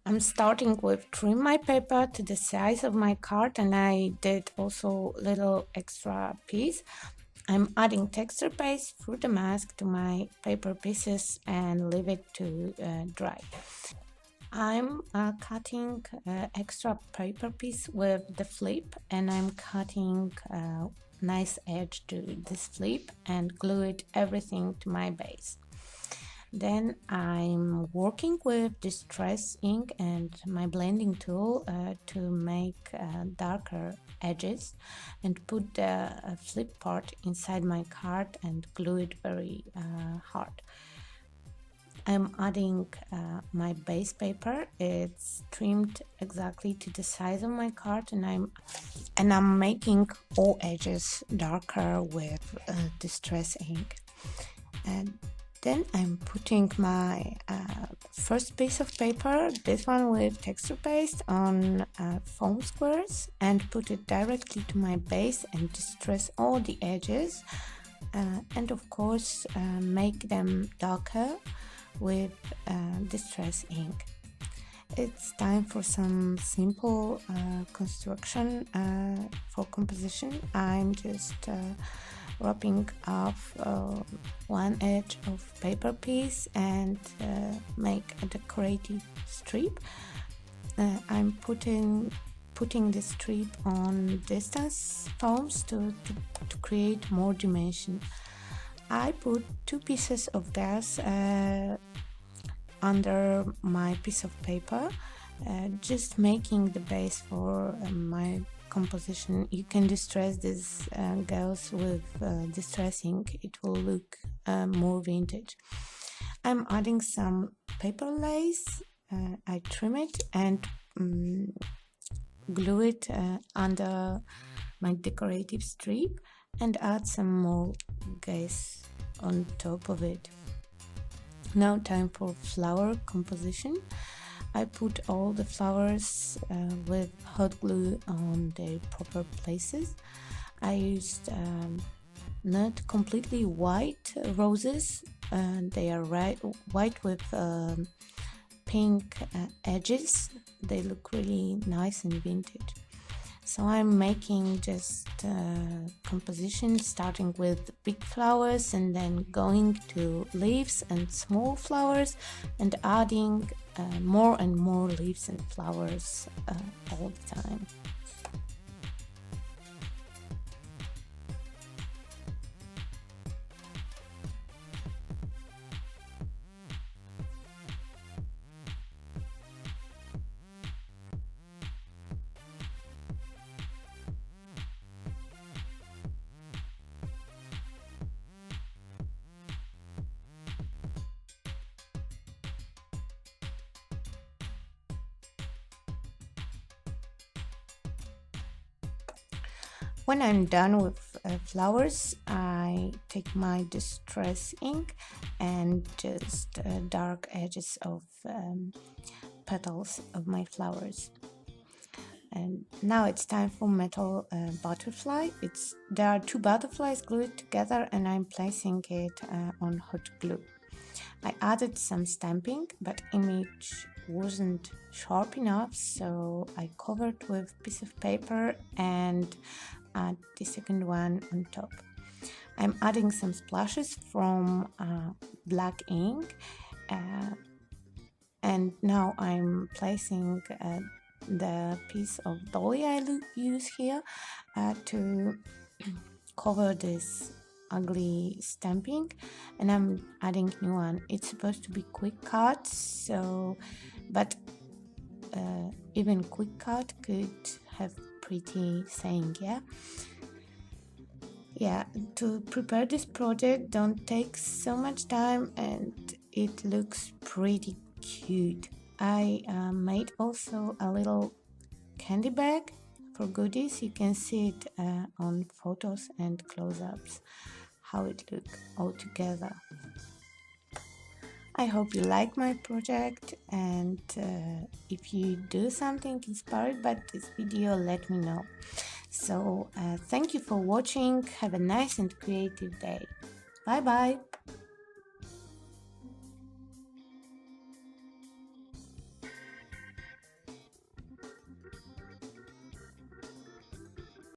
I'm starting with trim my paper to the size of my card, and I did also little extra piece. I'm adding texture paste through the mask to my paper pieces and leave it to dry. I'm cutting extra paper piece with the flip, and I'm cutting nice edge to this flip and glue it everything to my base. Then I'm working with Distress ink and my blending tool to make darker edges and put the flip part inside my card and glue it very hard. I'm adding my base paper. It's trimmed exactly to the size of my card, and I'm making all edges darker with Distress ink. And then I'm putting my first piece of paper, this one with texture paste, on foam squares and put it directly to my base and distress all the edges, and of course make them darker with Distress ink. It's time for some simple construction for composition. I'm just wrapping off one edge of paper piece and make a decorative strip. I'm putting the strip on distance foams to create more dimension. I put 2 pieces of gas under my piece of paper, just making the base for my composition. You can distress these girls with Distress ink. It will look more vintage. I'm adding some paper lace. I trim it and glue it under my decorative strip and add some more gas on top of it. Now time for flower composition. I put all the flowers with hot glue on their proper places. I used not completely white roses. They are white with pink edges. They look really nice and vintage. So I'm making just composition, starting with big flowers and then going to leaves and small flowers and adding more and more leaves and flowers all the time. When I'm done with flowers, I take my Distress ink and just dark edges of petals of my flowers. And now it's time for metal butterfly. There are 2 butterflies glued together, and I'm placing it on hot glue. I added some stamping, but image wasn't sharp enough, so I covered with piece of paper and add the second one on top. I'm adding some splashes from black ink, and now I'm placing the piece of dolly I use here to cover this ugly stamping, and I'm adding new one. It's supposed to be quick cut, so but even quick cut could have pretty saying. Yeah, to prepare this project don't take so much time and it looks pretty cute. I made also a little candy bag for goodies. You can see it on photos and close-ups how it looks all together. I hope you like my project, and if you do something inspired by this video, let me know. So thank you for watching. Have a nice and creative day. Bye bye.